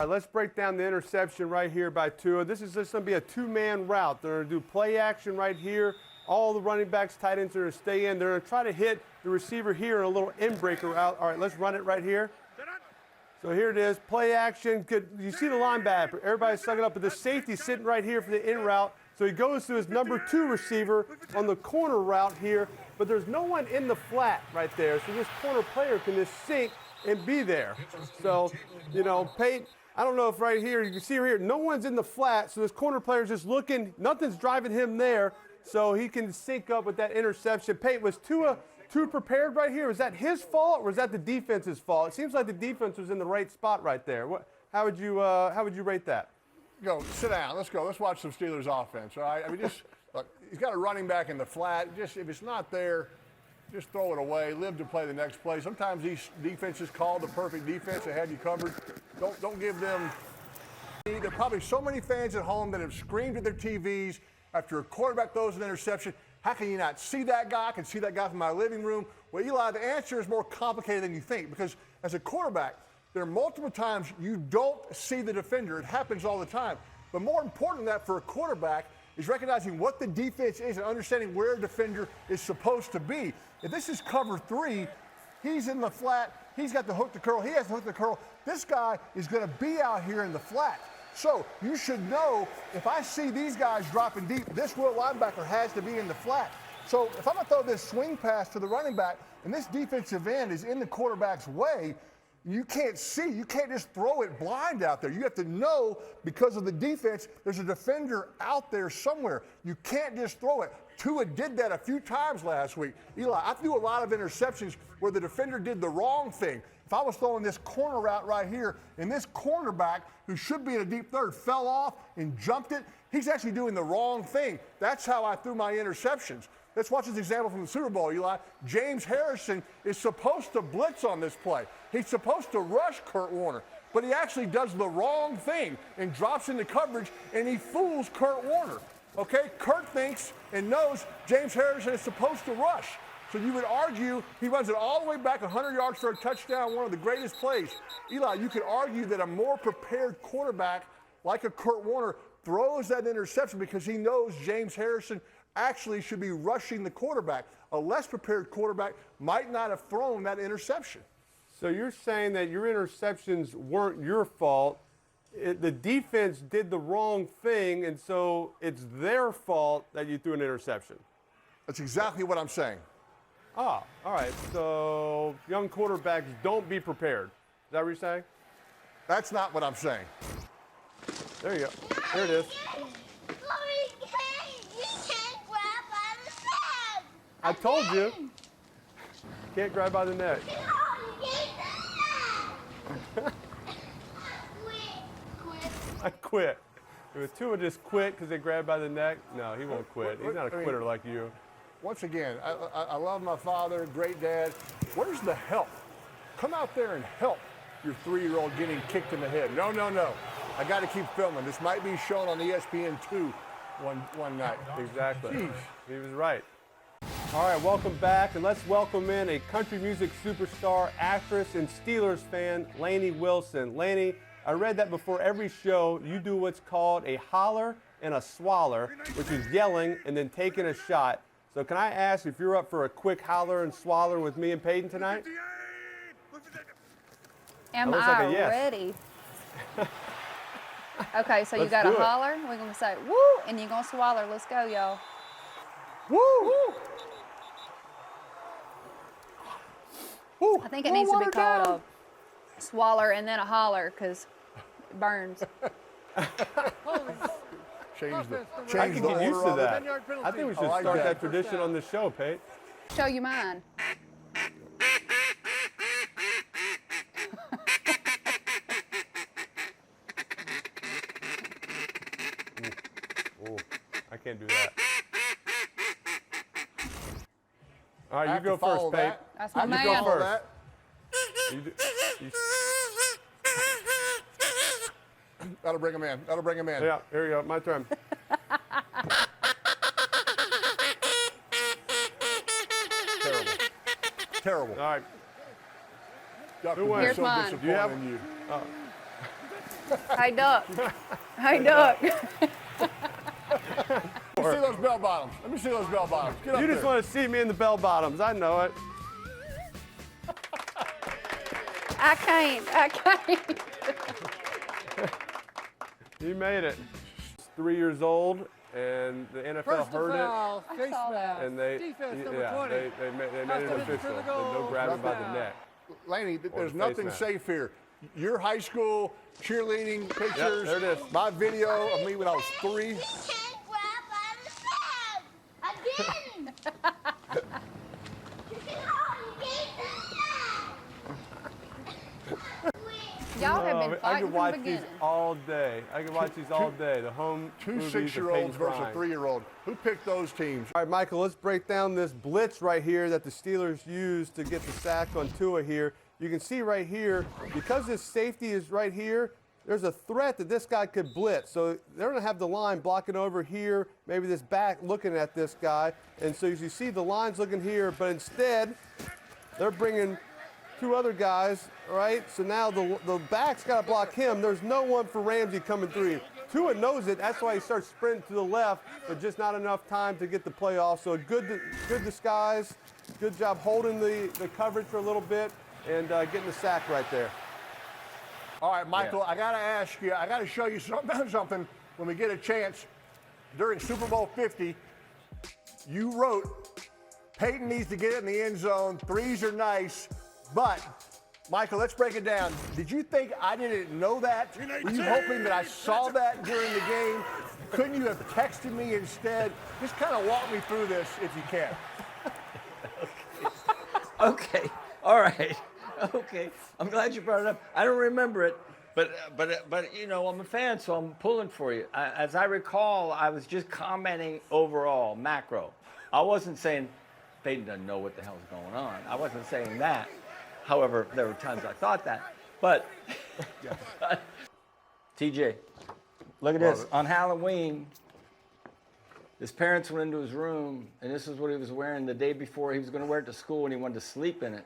All right, let's break down the interception right here by Tua. This is just going to be a two-man route. They're going to do play action right here. All the running backs, tight ends are going to stay in. They're going to try to hit the receiver here in a little in-breaker route. All right, let's run it right here. So here it is, play action. Good. You see the linebacker. Everybody's sucking up, but the safety's sitting right here for the in route. So he goes to his number 2 receiver on the corner route here, but there's no one in the flat right there. So this corner player can just sink and be there. So, you know, Peyton, I don't know if right here, you can see right here, no one's in the flat, so this corner player's just looking, nothing's driving him there, so he can sync up with that interception. Peyton, was Tua too prepared right here? Was that his fault, or was that the defense's fault? It seems like the defense was in the right spot right there. How would you rate that? Go, sit down. Let's go. Let's watch some Steelers offense, all right? I mean, just look, he's got a running back in the flat. Just if it's not there, just throw it away. Live to play the next play. Sometimes these defenses call the perfect defense. They have you covered. Don't give them. There are probably so many fans at home that have screamed at their TVs after a quarterback throws an interception. How can you not see that guy? I can see that guy from my living room. Well, Eli, the answer is more complicated than you think, because as a quarterback, there are multiple times you don't see the defender. It happens all the time. But more important than that for a quarterback is recognizing what the defense is and understanding where a defender is supposed to be. If this is cover 3, he's in the flat, he's got the hook to curl, he has the hook to curl. This guy is going to be out here in the flat. So you should know, if I see these guys dropping deep, this will linebacker has to be in the flat. So if I'm going to throw this swing pass to the running back and this defensive end is in the quarterback's way, you can't see. You can't just throw it blind out there. You have to know, because of the defense, there's a defender out there somewhere. You can't just throw it. Tua did that a few times last week. Eli, I threw a lot of interceptions where the defender did the wrong thing. If I was throwing this corner route right here, and this cornerback, who should be in a deep third, fell off and jumped it, he's actually doing the wrong thing. That's how I threw my interceptions. Let's watch this example from the Super Bowl, Eli. James Harrison is supposed to blitz on this play. He's supposed to rush Kurt Warner, but he actually does the wrong thing and drops into coverage, and he fools Kurt Warner. Okay, Kurt thinks and knows James Harrison is supposed to rush. So you would argue he runs it all the way back 100 yards for a touchdown, one of the greatest plays. Eli, you could argue that a more prepared quarterback like a Kurt Warner throws that interception because he knows James Harrison actually should be rushing the quarterback. A less prepared quarterback might not have thrown that interception. So you're saying that your interceptions weren't your fault. The defense did the wrong thing, and so it's their fault that you threw an interception. That's exactly what I'm saying. Ah, all right. So young quarterbacks, don't be prepared. Is that what you're saying? That's not what I'm saying. There you go. There it is. I told you. Can't grab by the neck. I quit. If Tua just quit because they grabbed by the neck, no, he won't quit. He's not a quitter like you. Once again, I love my father, great dad. Where's the help? Come out there and help your 3-year-old getting kicked in the head. No, no, no. I got to keep filming. This might be shown on ESPN2 one night. Exactly. Jeez. He was right. All right, welcome back, and let's welcome in a country music superstar, actress, and Steelers fan, Lainey Wilson. Lainey, I read that before every show, you do what's called a holler and a swaller, which is yelling and then taking a shot. So can I ask if you're up for a quick holler and swaller with me and Peyton tonight? Am I ready? Okay, so you got a holler. We're going to say, woo, and you're going to swaller. Let's go, y'all. Woo! Woo! Woo. I think it needs to be called a swaller and then a holler because it burns. Change the I can get used to that. order. I think we should start that tradition on the show, Pete. Show you mine. Ooh, I can't do that. All right, you go first, Pete. That's my man. You go first. That'll bring him in. That'll bring him in. Yeah, here you go. My turn. Terrible. Terrible. All right. Duck Who would be wins? so Here's mine. disappointed Do you have- in you. I duck. I duck. Let me see those bell bottoms. Let me see those bell bottoms. Get up You just there. want to see me in the bell bottoms. I know it. I can't. You made it. 3 years old, and the NFL heard it. Face mask. And they, Defense number yeah, 20. they made it Custom official. for the There's goal. no grabbing by the Touchdown. neck. Laney, there's the nothing face mask. safe here. Your high school cheerleading pictures. there it is. My video of me when I was 3. You can't grab on the flag again. Y'all have Oh, been I fighting could from watch the these beginning. all day. I could watch these all day. The home Two movies of 6-year-olds Peyton versus a crying. 3-year-old. Who picked those teams? All right, Michael, let's break down this blitz right here that the Steelers used to get the sack on Tua here. You can see right here, because this safety is right here, there's a threat that this guy could blitz. So they're going to have the line blocking over here, maybe this back looking at this guy. And so as you see, the line's looking here, but instead, they're bringing 2 other guys, right? So now the back's got to block him. There's no one for Ramsey coming through. Tua knows it. That's why he starts sprinting to the left, but just not enough time to get the play off. So good disguise. Good job holding the coverage for a little bit and getting the sack right there. All right, Michael, I got to ask you, I got to show you something when we get a chance. During Super Bowl 50, you wrote, Peyton needs to get it in the end zone. 3s are nice, but Michael, let's break it down. Did you think I didn't know that? Were you hoping that I saw that during the game? Couldn't you have texted me instead? Just kind of walk me through this if you can. Okay, all right, okay. I'm glad you brought it up. I don't remember it, but you know, I'm a fan, so I'm pulling for you. As I recall, I was just commenting overall, macro. I wasn't saying Peyton doesn't know what the hell's going on. I wasn't saying that. However, there were times I thought that. But TJ, look at this. On Halloween, his parents went into his room, and this is what he was wearing the day before. He was going to wear it to school, and he wanted to sleep in it.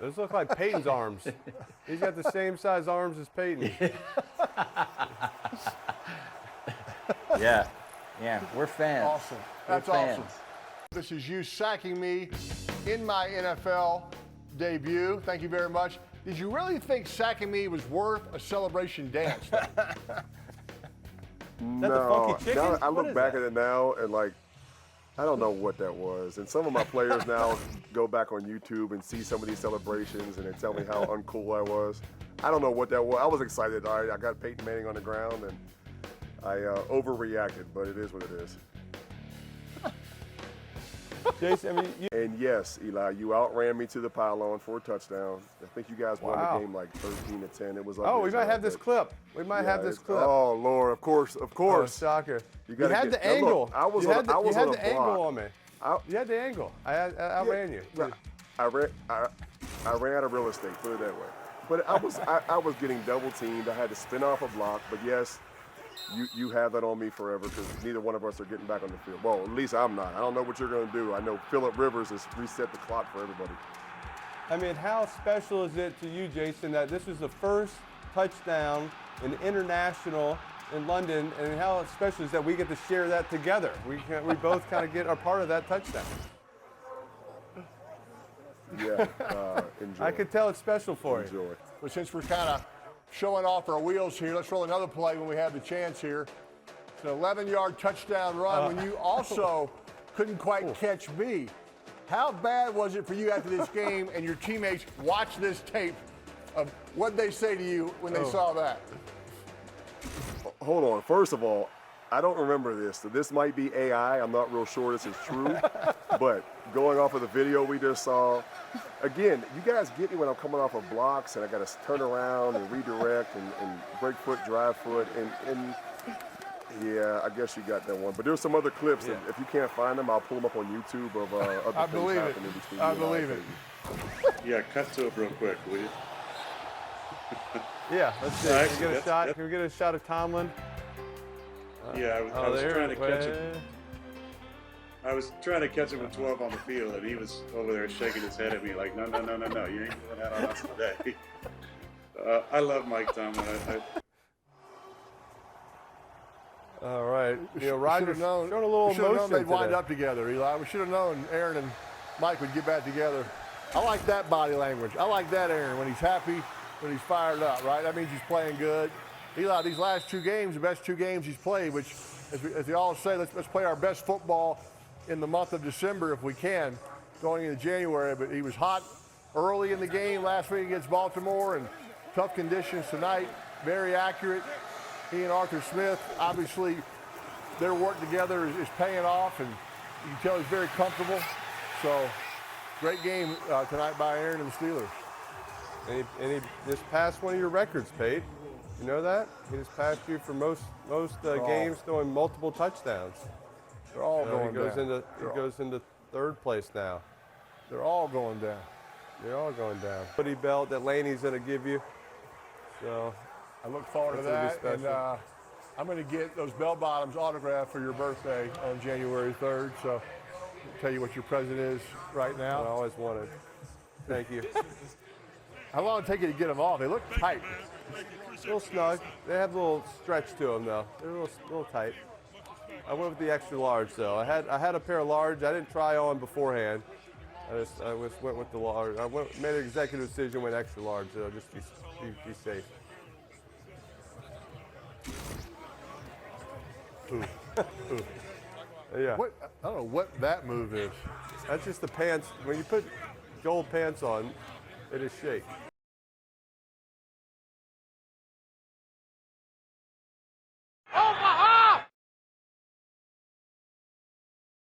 Those look like Peyton's arms. He's got the same size arms as Peyton. Yeah, we're fans. Awesome. We're That's fans. awesome. This is you sacking me in my NFL debut. Thank you very much. Did you really think sacking me was worth a celebration dance? Is that the funky chicken? Now I What look is back that? at it now and like, I don't know what that was. And some of my players now go back on YouTube and see some of these celebrations and they tell me how uncool I was. I don't know what that was. I was excited. All right, I got Peyton Manning on the ground and I overreacted, but it is what it is. Jason, I mean, And yes, Eli, you outran me to the pylon for a touchdown. I think you guys won Wow. the game like 13-10. It was oh, we ugly as might hell, have this but- clip. We might have Yeah, this it's- clip. Oh Lord, of course. Oh, shocker. You You gotta had get- the now, look, angle. I was you on- had the, I was you had on the a angle block. on me. You had the angle. I ran you. I ran out of real estate, put it that way. But I was getting double teamed. I had to spin off a block. But yes, you have that on me forever because neither one of us are getting back on the field. Well, at least I'm not. I don't know what you're going to do. I know Phillip Rivers has reset the clock for everybody. I mean, how special is it to you, Jason, that this was the first touchdown in international in London, and how special is that we get to share that together? We both kind of get a part of that touchdown. Yeah, enjoy. I could tell it's special for you. Enjoy. But since we're kind of showing off our wheels here, let's roll another play when we have the chance here. It's an 11-yard touchdown run when you also couldn't quite catch me. How bad was it for you after this game and your teammates watch this tape of what they say to you when they saw that? Hold on. First of all, I don't remember this. So this might be AI. I'm not real sure this is true. But going off of the video we just saw, again, you guys get me when I'm coming off of blocks and I got to turn around and redirect and break foot, drive foot. And yeah, I guess you got that one. But there's some other clips that if you can't find them, I'll pull them up on YouTube of other I things believe it. happening between I you and believe it. Yeah, cut to it real quick, will you? Yeah, let's see. Actually, Can we get a that's- shot? that- Can we get a shot of Tomlin? Yeah, I was there trying to it catch was. him. I was trying to catch him with 12 on the field, and he was over there shaking his head at me like, no, you ain't doing that on us today. I love Mike Tomlin. right. You know, Rodgers showing a little we should have known emotion they'd wind today. up together, Eli. We should have known Aaron and Mike would get back together. I like that body language. I like that, Aaron, when he's happy, when he's fired up, right? That means he's playing good. Eli, these last 2 games, the best 2 games he's played, which, as we all say, let's play our best football in the month of December if we can, going into January. But he was hot early in the game last week against Baltimore, and tough conditions tonight. Very accurate. He and Arthur Smith, obviously, their work together is paying off, and you can tell he's very comfortable. So, great game tonight by Aaron and the Steelers. And he just passed one of your records, Pate. You know that? He just passed you for most games throwing multiple touchdowns. They're all going he goes down. He goes into 3rd place now. They're all going down. They're all going down. Hoodie belt that Lainey's going to give you. So I look forward to That's that. gonna be And special. I'm going to get those bell bottoms autographed for your birthday on January 3rd. So I'll tell you what your present is right I now. always wanted. Thank you. How long did it take you to get them off? They look tight. A little snug. They have a little stretch to them though. They're a little tight. I went with the extra large though. I had a pair of large. I didn't try on beforehand. I just went with the large. Made an executive decision, went extra large. So just be safe. Yeah. What, I don't know what that move is. That's just the pants. When you put gold pants on, they just shake.